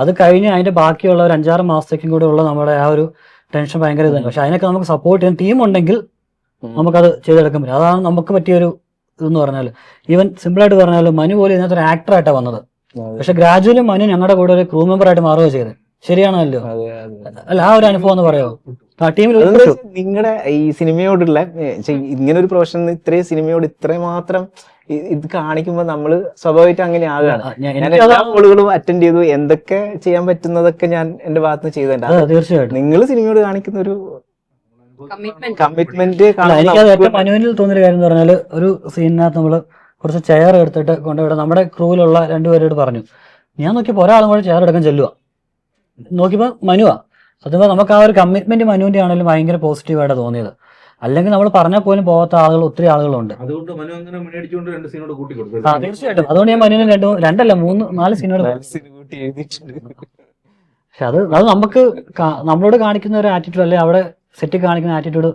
അത് കഴിഞ്ഞ് അതിന്റെ ബാക്കിയുള്ള ഒരു 5-6 മാസത്തേക്കും കൂടെ ഉള്ള നമ്മുടെ ആ ഒരു ടെൻഷൻ ഭയങ്കര ഇതാണ്. പക്ഷെ അതിനൊക്കെ നമുക്ക് സപ്പോർട്ട് ചെയ്യാൻ ടീം ഉണ്ടെങ്കിൽ നമുക്കത് ചെയ്തെടുക്കാൻ പറ്റും. അതാണ് നമുക്ക് പറ്റിയൊരു ഇതെന്ന് പറഞ്ഞാൽ. ഈവൻ സിമ്പിൾ ആയിട്ട് പറഞ്ഞാൽ മനു പോലും ഇതിനകത്ത് ഒരു ആക്ടറായിട്ടാണ് വന്നത്. പക്ഷെ ഗ്രാജുവലി മനു ഞങ്ങളുടെ കൂടെ ഒരു ക്രൂ മെമ്പർ ആയിട്ട് മാറുകയോ ചെയ്തത്. ശരിയാണല്ലോ അല്ല? ആ ഒരു അനുഭവം എന്ന് പറയുമോ ടീമിൽ? നിങ്ങളുടെ ഈ സിനിമയോടുള്ള ഇങ്ങനെ ഒരു പ്രൊഫഷൻ, ഇത്രയും സിനിമയോട് ഇത്രയും മാത്രം ഇത് കാണിക്കുമ്പോൾ നമ്മള് സ്വാഭാവികമായിട്ട് അങ്ങനെ ആകുകയാണ്. ഞാൻ എല്ലാ റോളുകളും അറ്റൻഡ് ചെയ്തു, എന്തൊക്കെ ചെയ്യാൻ പറ്റുന്നതൊക്കെ ഞാൻ എന്റെ ഭാഗത്ത് ചെയ്തിട്ടുണ്ട്. തീർച്ചയായിട്ടും നിങ്ങൾ സിനിമയോട് കാണിക്കുന്ന ഒരു കമ്മിറ്റ്മെന്റ് എനിക്കത് ഏറ്റവും മനുവിനിൽ തോന്നിയൊരു കാര്യം എന്ന് പറഞ്ഞാൽ, ഒരു സീനിനകത്ത് നമ്മള് കുറച്ച് ചെയർ എടുത്തിട്ട് കൊണ്ടുപോയിട്ട് നമ്മുടെ ക്രൂവിലുള്ള 2 പേരോട് പറഞ്ഞു. ഞാൻ നോക്കിയപ്പോൾ ഒരാളും കൂടെ ചെയർ എടുക്കാൻ ചെല്ലുക, നോക്കിയപ്പോൾ മനുവാ. സത്യം നമുക്ക് ആ ഒരു കമ്മിറ്റ്മെന്റ് മനുവിന്റെ ആണെങ്കിലും ഭയങ്കര പോസിറ്റീവായിട്ട് തോന്നിയത്. അല്ലെങ്കിൽ നമ്മൾ പറഞ്ഞാൽ പോലും പോകാത്ത ആളുകൾ ഒത്തിരി ആളുകളുണ്ട്. അതുകൊണ്ട് മനു അങ്ങനെ മേടിച്ചുകൊണ്ട് 2 സീനോട് കൂട്ടി കൊടുക്കും. തീർച്ചയായിട്ടും. അതുകൊണ്ട് ഞാൻ മനുവിന് 2 3 4 സീനോട്. പക്ഷെ അത് നമുക്ക് നമ്മളോട് കാണിക്കുന്ന ഒരു ആറ്റിറ്റ്യൂഡ്, അല്ലെ അവിടെ സെറ്റിൽ കാണിക്കുന്ന ആറ്റിറ്റ്യൂഡ്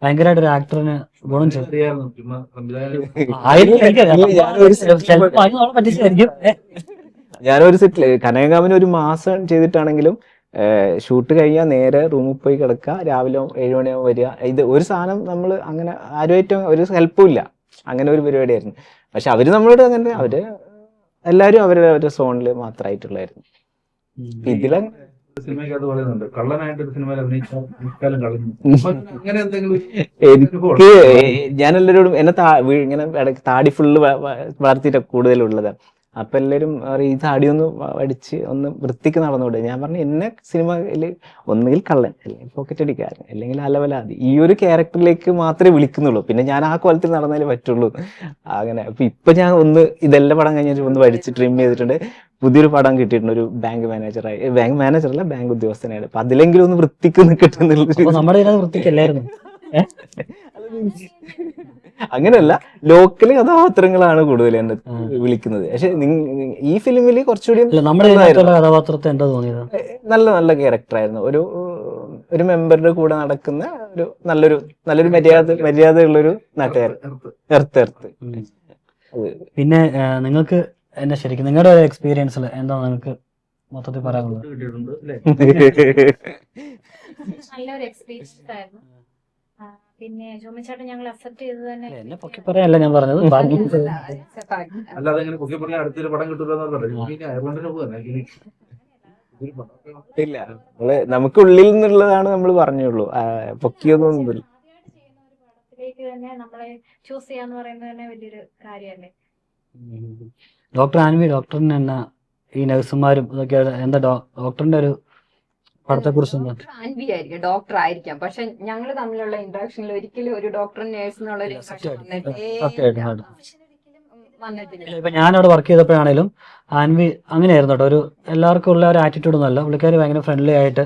ഭയങ്കരമായിട്ട് ഒരു ആക്ടറിന് ഗുണം ചെയ്യും. ഞാനൊരു സെറ്റില് കനകകാമിന് 1 മാസം ചെയ്തിട്ടാണെങ്കിലും ഷൂട്ട് കഴിഞ്ഞാൽ നേരെ റൂമിൽ പോയി കിടക്കുക, രാവിലെ 7 മണിയാകുമ്പോൾ വരിക. ഇത് ഒരു സാധനം നമ്മൾ അങ്ങനെ ആരുമായിട്ടും ഒരു ഹെൽപ്പും ഇല്ല, അങ്ങനെ ഒരു പരിപാടിയായിരുന്നു. പക്ഷെ അവര് നമ്മളോട് അങ്ങനെ, അവര് എല്ലാവരും അവരുടെ സോണിൽ മാത്രമായിട്ടുള്ളായിരുന്നു. ഇതിലങ്ങനെ സിനിമയ്ക്കകത്ത് പറയുന്നുണ്ട്, കള്ളനായിട്ട് സിനിമയിൽ അഭിനയിച്ചാൽ അങ്ങനെ എന്തെങ്കിലും? എനിക്ക് ഞാനെല്ലാവരോടും എന്നെ ഇങ്ങനെ താടി ഫുള്ള് വളർത്തിയിട്ടൊക്കെ കൂടുതലുള്ളതാണ്. അപ്പൊ എല്ലാവരും ഈ താടിയൊന്ന് അടിച്ച് ഒന്ന് വൃത്തിക്ക് നടന്നുകൂടെ? ഞാൻ പറഞ്ഞു, എന്നെ സിനിമയിൽ ഒന്നുകിൽ കള്ളൻ, അല്ലെങ്കിൽ പോക്കറ്റ് അടിക്കാരൻ, അല്ലെങ്കിൽ അലവലാതി, ഈ ഒരു ക്യാരക്ടറിലേക്ക് മാത്രമേ വിളിക്കുന്നുള്ളൂ. പിന്നെ ഞാൻ ആ കോലത്തിൽ നടന്നാലേ പറ്റുള്ളൂ. അങ്ങനെ ഇപ്പൊ ഞാൻ ഇതെല്ലാം പടം കഴിഞ്ഞിട്ട് ഒന്ന് പഠിച്ച് ട്രിം ചെയ്തിട്ടുണ്ട്. പുതിയൊരു പടം കിട്ടിയിട്ടുണ്ട്, ഒരു ബാങ്ക് മാനേജറല്ല, ബാങ്ക് ഉദ്യോഗസ്ഥനായിട്ട്. അപ്പൊ അതിലെങ്കിലും ഒന്ന് വൃത്തിക്ക് നിൽക്കട്ടെ. നമ്മുടെ വൃത്തിക്കല്ലായിരുന്നു. അങ്ങനെയല്ല, ലോക്കല് കഥാപാത്രങ്ങളാണ് കൂടുതൽ എന്നെ വിളിക്കുന്നത്. പക്ഷെ ഈ ഫിലിമിൽ കുറച്ചുകൂടി കഥാപാത്രത്തെ എന്താ തോന്നിയത്? നല്ല നല്ല ക്യാരക്ടർ ആയിരുന്നു. ഒരു മെമ്പറുടെ കൂടെ നടക്കുന്ന ഒരു നല്ലൊരു മര്യാദയുള്ളൊരു നാട്ടുകാരൻ. എർത്ത്. പിന്നെ നിങ്ങൾക്ക് എന്നാ ശരിക്കും നിങ്ങളുടെ ഒരു എക്സ്പീരിയൻസിൽ എന്താ നിങ്ങൾക്ക് മൊത്തത്തിൽ പറയാനുള്ളത്? നല്ലൊരു എക്സ്പീരിയൻസ് ആയിരുന്നു. പിന്നെ ജോമിച്ചേട്ടൻ ഞങ്ങൾ അക്സെപ്റ്റ് ചെയ്ത് തന്നെ. എന്നെ പൊക്കി പറയാനല്ല ഞാൻ പറഞ്ഞത്. അല്ലാതെ അങ്ങനെ പൊക്കി പറഞ്ഞാൽ അടുത്തൊരു പടം കിട്ടില്ല. ഇല്ല, നമുക്ക് ഉള്ളിൽ നിന്നുള്ളതാണ് നമ്മൾ പറഞ്ഞുള്ളൂ, പൊക്കിയൊന്നുമില്ല. പടത്തിലേക്ക് തന്നെ നമ്മളെ ചൂസ് ചെയ്യാന്ന് പറയുന്നത് തന്നെ വലിയൊരു കാര്യമല്ലേ. ഡോക്ടർ ആൻവി, ഡോക്ടറിന് എന്നാ ഈ നഴ്സുമാരും ഇതൊക്കെ എന്താ ഡോക്ടറിന്റെ ഒരു പടത്തെ കുറിച്ച് ആൻവി ആയിരിക്കും, ഡോക്ടർ ആയിരിക്കാം. പക്ഷെ ഞങ്ങൾ തമ്മിലുള്ള ഇന്ററാക്ഷനിൽ ഒരിക്കലും ഒരു ഡോക്ടർ നേഴ്സ് എന്നുള്ള ഒരു വന്നിട്ടില്ല. ഇപ്പൊ ഞാനവിടെ വർക്ക് ചെയ്തപ്പോഴാണേലും ആൻവി അങ്ങനെയായിരുന്നു കേട്ടോ. എല്ലാവർക്കും ഉള്ള ഒരു ആറ്റിറ്റ്യൂഡ് ഒന്നുമല്ല. പുള്ളിക്കാർ ഭയങ്കര ഫ്രണ്ട്ലി ആയിട്ട്.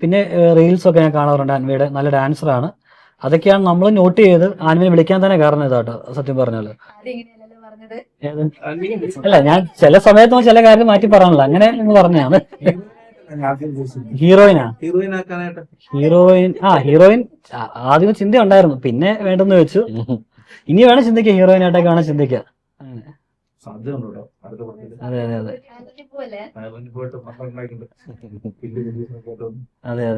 പിന്നെ റീൽസ് ഒക്കെ ഞാൻ കാണാറുണ്ട് ആൻവിയുടെ. നല്ല ഡാൻസറാണ്. അതൊക്കെയാണ് നമ്മൾ നോട്ട് ചെയ്ത് ആൻവിനെ വിളിക്കാൻ തന്നെ കാരണം ഇതാട്ടോ, സത്യം പറഞ്ഞാല്. അല്ല, ഞാൻ ചില സമയത്ത് ചില കാര്യം മാറ്റി പറയാനുള്ള അങ്ങനെ എന്ന് പറഞ്ഞാണ്. ഹീറോയിൻ ആദ്യം ചിന്ത ഉണ്ടായിരുന്നു, പിന്നെ വേണ്ടെന്ന് വെച്ചു. ഇനി വേണം ചിന്തിക്കുക, ഹീറോയിൻ ആയിട്ടൊക്കെ വേണം ചിന്തിക്കുക. അതെ.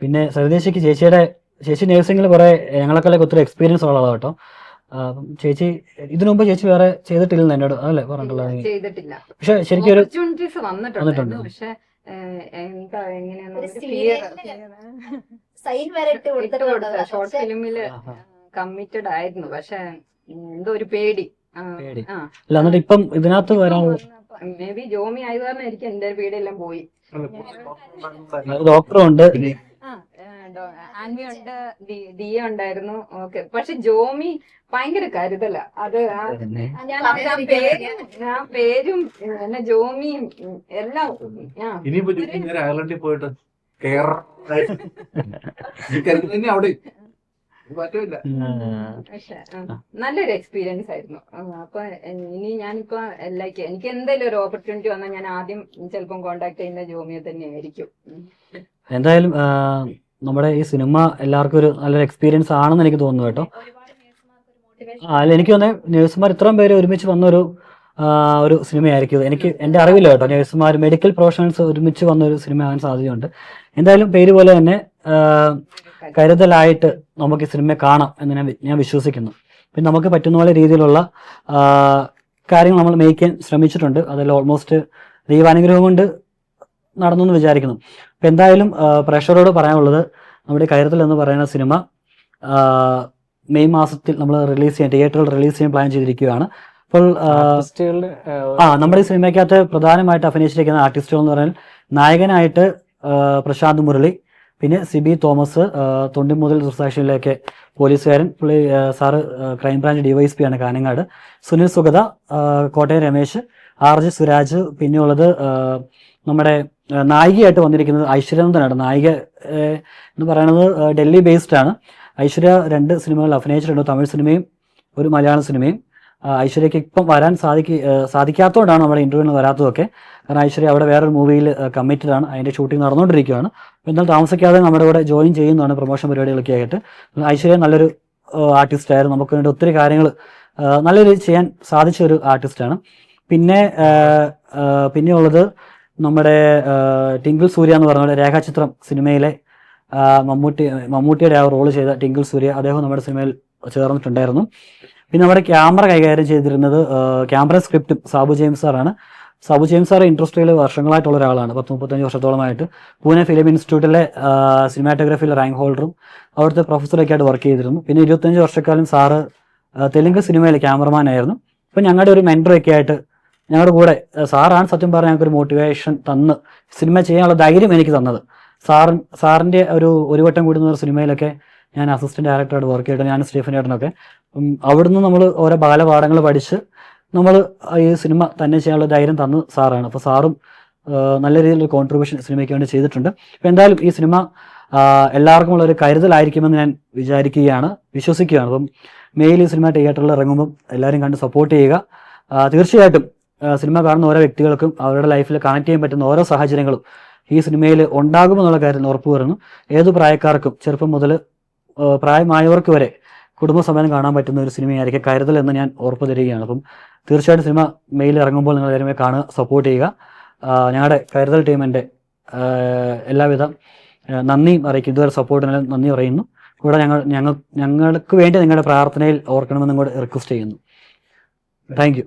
പിന്നെ സരിതേശിക്ക് ചേച്ചി നേഴ്സിംഗിൽ കുറെ ഞങ്ങളൊക്കെ ഒത്തിരി എക്സ്പീരിയൻസ് ഉള്ളതാണ് കേട്ടോ. ചേച്ചി ഇതിനു മുമ്പ് ചേച്ചി വേറെ ചെയ്തിട്ടില്ലെന്ന് എന്നോട് അല്ലേ പറഞ്ഞിട്ടുള്ളത്? ചെയ്തിട്ടില്ല. പക്ഷെ ശരിക്കും ഒരു വന്നിട്ടുണ്ട്. പക്ഷെ ഷോർട്ട് ഫിലിമില് കമ്മിറ്റഡ് ആയിരുന്നു. പക്ഷെ എന്തോ ഒരു പേടി, പേടി. അല്ല എന്നിട്ട് ഇപ്പം ഇതിനകത്ത് വരാൻ മേ ബി ജോമി ആയത് കാരണം എനിക്ക് എന്റെ പേടിയെല്ലാം പോയി. ഡോക്ടറും ഉണ്ട്. ആൻവി ഉണ്ട്, ദിയ ഉണ്ടായിരുന്നു. ഓക്കെ, പക്ഷെ ജോമി ഭയങ്കര കരുതല. അത് ഞാൻ പേരും എന്നെ ജോമിയും എല്ലാം. ഇനിയിപ്പോ നേരെ അയർലൻഡിൽ പോയിട്ട് തന്നെ അവിടെ മാറ്റമില്ല. പക്ഷെ നല്ലൊരു എക്സ്പീരിയൻസ് ആയിരുന്നു. അപ്പൊ ഇനി ഞാനിപ്പോ ലൈക്ക് എനിക്ക് എന്തെങ്കിലും ഒരു ഓപ്പർച്യൂണിറ്റി വന്നാൽ ഞാൻ ആദ്യം ചിലപ്പം കോണ്ടാക്ട് ചെയ്യുന്ന ജോമിയെ തന്നെ ആയിരിക്കും. എന്തായാലും നമ്മുടെ ഈ സിനിമ എല്ലാവർക്കും ഒരു നല്ലൊരു എക്സ്പീരിയൻസ് ആണെന്ന് എനിക്ക് തോന്നുന്നു കേട്ടോ. അല്ല, എനിക്ക് തോന്നുന്നത് നഴ്സുമാർ ഇത്രയും പേര് ഒരുമിച്ച് വന്നൊരു ഒരു സിനിമയായിരിക്കും. എനിക്ക് എൻ്റെ അറിവില്ല കേട്ടോ, നഴ്സുമാർ മെഡിക്കൽ പ്രൊഫഷണൽസ് ഒരുമിച്ച് വന്നൊരു സിനിമ ആകാൻ സാധ്യതയുണ്ട്. എന്തായാലും പേര് പോലെ തന്നെ കരുതലായിട്ട് നമുക്ക് ഈ സിനിമ കാണാം എന്ന് ഞാൻ വിശ്വസിക്കുന്നു. പിന്നെ നമുക്ക് പറ്റുന്ന പോലെ രീതിയിലുള്ള കാര്യങ്ങൾ നമ്മൾ മേയ്ക്കാൻ ശ്രമിച്ചിട്ടുണ്ട്. അതിൽ ഓൾമോസ്റ്റ് ദൈവാനുഗ്രഹം കൊണ്ട് നടന്നു എന്ന് വിചാരിക്കുന്നു. അപ്പം എന്തായാലും പ്രേക്ഷകരോട് പറയാനുള്ളത്, നമ്മുടെ കരുതൽ എന്ന് പറയുന്ന സിനിമ മെയ് മാസത്തിൽ നമ്മൾ തിയേറ്ററിൽ റിലീസ് ചെയ്യാൻ പ്ലാൻ ചെയ്തിരിക്കുകയാണ്. അപ്പോൾ നമ്മുടെ ഈ സിനിമയ്ക്കകത്ത് പ്രധാനമായിട്ട് അഭിനയിച്ചിരിക്കുന്ന ആർട്ടിസ്റ്റുകൾ എന്ന് പറഞ്ഞാൽ നായകനായിട്ട് പ്രശാന്ത് മുരളി, പിന്നെ സിബി തോമസ്, തൊണ്ടി മുതൽ ദൃസാക്ഷിയിലേക്ക് പോലീസുകാരൻ, പുള്ളി സാറ് ക്രൈംബ്രാഞ്ച് DYSP ആണ് കാനങ്ങാട്, സുനിൽ സുഗത, കോട്ടയം രമേശ്, RJ സുരാജ്, പിന്നെയുള്ളത് നമ്മുടെ നായികയായിട്ട് വന്നിരിക്കുന്നത് ഐശ്വര്യനന്ദനാണ്. നായിക എന്ന് പറയുന്നത് ഡൽഹി ബേസ്ഡ് ആണ്. ഐശ്വര്യ 2 സിനിമകളിൽ അഭിനയിച്ചിട്ടുണ്ട്, തമിഴ് സിനിമയും ഒരു മലയാള സിനിമയും. ഐശ്വര്യയ്ക്ക് ഇപ്പം വരാൻ സാധിക്കാത്തതുകൊണ്ടാണ് നമ്മുടെ ഇന്റർവ്യൂവിന് വരാത്തതൊക്കെ. കാരണം ഐശ്വര്യ അവിടെ വേറൊരു മൂവിയിൽ കമ്മിറ്റഡ് ആണ്, അതിൻ്റെ ഷൂട്ടിംഗ് നടന്നുകൊണ്ടിരിക്കുകയാണ്. എന്നാൽ താമസിക്കാതെ നമ്മുടെ കൂടെ ജോയിൻ ചെയ്യുന്നതാണ് പ്രൊമോഷൻ പരിപാടികളൊക്കെ ആയിട്ട്. ഐശ്വര്യ നല്ലൊരു ആർട്ടിസ്റ്റായിരുന്നു, നമുക്ക് വേണ്ടി ഒത്തിരി കാര്യങ്ങൾ നല്ല രീതിയിൽ ചെയ്യാൻ സാധിച്ച ഒരു ആർട്ടിസ്റ്റാണ്. പിന്നെയുള്ളത് നമ്മുടെ ടിങ്കിൾ സൂര്യ എന്ന് പറഞ്ഞ രേഖാചിത്രം സിനിമയിലെ മമ്മൂട്ടിയുടെ ആ റോള് ചെയ്ത ടിങ്കിൾ സൂര്യ, അദ്ദേഹം നമ്മുടെ സിനിമയിൽ ചേർന്നിട്ടുണ്ടായിരുന്നു. പിന്നെ നമ്മുടെ ക്യാമറ കൈകാര്യം ചെയ്തിരുന്നത് ക്യാമറ സ്ക്രിപ്റ്റും സാബു ജെയിംസ് സാറാണ്. സാബു ജെയിംസ് സാർ ഇൻഡസ്ട്രിയിൽ വർഷങ്ങളായിട്ടുള്ള ഒരാളാണ്, 10-35 വർഷത്തോളമായിട്ട് പൂനെ ഫിലിം ഇൻസ്റ്റിറ്റ്യൂട്ടിലെ സിനിമാറ്റോഗ്രാഫിയിലെ റാങ്ക് ഹോൾഡറും അവിടുത്തെ പ്രൊഫസറൊക്കെ ആയിട്ട് വർക്ക് ചെയ്തിരുന്നു. പിന്നെ 25 വർഷക്കാലം സാറ് തെലുങ്ക് സിനിമയിലെ ക്യാമറമാൻ ആയിരുന്നു. ഇപ്പം ഞങ്ങളുടെ ഒരു മെൻറ്ററൊക്കെ ആയിട്ട് ഞങ്ങളുടെ കൂടെ സാറാണ് സത്യം പറഞ്ഞാൽ ഞങ്ങൾക്കൊരു മോട്ടിവേഷൻ തന്ന് സിനിമ ചെയ്യാനുള്ള ധൈര്യം എനിക്ക് തന്നത്. സാറിൻ്റെ ഒരു വട്ടം കൂടി എന്ന സിനിമയിലൊക്കെ ഞാൻ അസിസ്റ്റന്റ് ഡയറക്ടറായിട്ട് വർക്ക് ചെയ്തിട്ട്, ഞാൻ സ്റ്റീഫൻ ചേട്ടനൊക്കെ അവിടുന്ന് നമ്മൾ ഓരോ ബാലപാഠങ്ങൾ പഠിച്ച് നമ്മൾ ഈ സിനിമ തന്നെ ചെയ്യാനുള്ള ധൈര്യം തന്ന് സാറാണ്. അപ്പോൾ സാറും നല്ല രീതിയിലൊരു കോൺട്രിബ്യൂഷൻ സിനിമയ്ക്ക് വേണ്ടി ചെയ്തിട്ടുണ്ട്. അപ്പോൾ എന്തായാലും ഈ സിനിമ എല്ലാവർക്കും ഉള്ളൊരു കരുതലായിരിക്കുമെന്ന് ഞാൻ വിശ്വസിക്കുകയാണ്. അപ്പം മെയിൽ ഈ സിനിമ തിയേറ്ററിൽ ഇറങ്ങുമ്പം എല്ലാവരും കണ്ട് സപ്പോർട്ട് ചെയ്യുക. തീർച്ചയായിട്ടും സിനിമ കാണുന്ന ഓരോ വ്യക്തികൾക്കും അവരുടെ ലൈഫിൽ കണക്ട് ചെയ്യാൻ പറ്റുന്ന ഓരോ സാഹചര്യങ്ങളും ഈ സിനിമയിൽ ഉണ്ടാകുമെന്നുള്ള കാര്യത്തിൽ ഉറപ്പ് വരുന്നു. ഏത് പ്രായക്കാർക്കും ചെറുപ്പം മുതൽ പ്രായമായവർക്ക് വരെ കുടുംബസമേതം കാണാൻ പറ്റുന്ന ഒരു സിനിമയായിരിക്കും കരുതൽ എന്ന് ഞാൻ ഉറപ്പ് തരികയാണ്. അപ്പം തീർച്ചയായിട്ടും സിനിമ മെയിൽ ഇറങ്ങുമ്പോൾ നിങ്ങൾ എല്ലാവരും കാണുക, സപ്പോർട്ട് ചെയ്യുക. ഞങ്ങളുടെ കരുതൽ ടീമിൻ്റെ എല്ലാവിധ നന്ദിയും അറിയിക്കും. ഇതുവരെ സപ്പോർട്ടിന് നന്ദി പറയുന്നു. കൂടെ ഞങ്ങൾക്ക് വേണ്ടി നിങ്ങളുടെ പ്രാർത്ഥനയിൽ ഓർക്കണമെന്നും കൂടെ റിക്വസ്റ്റ് ചെയ്യുന്നു. Thank you.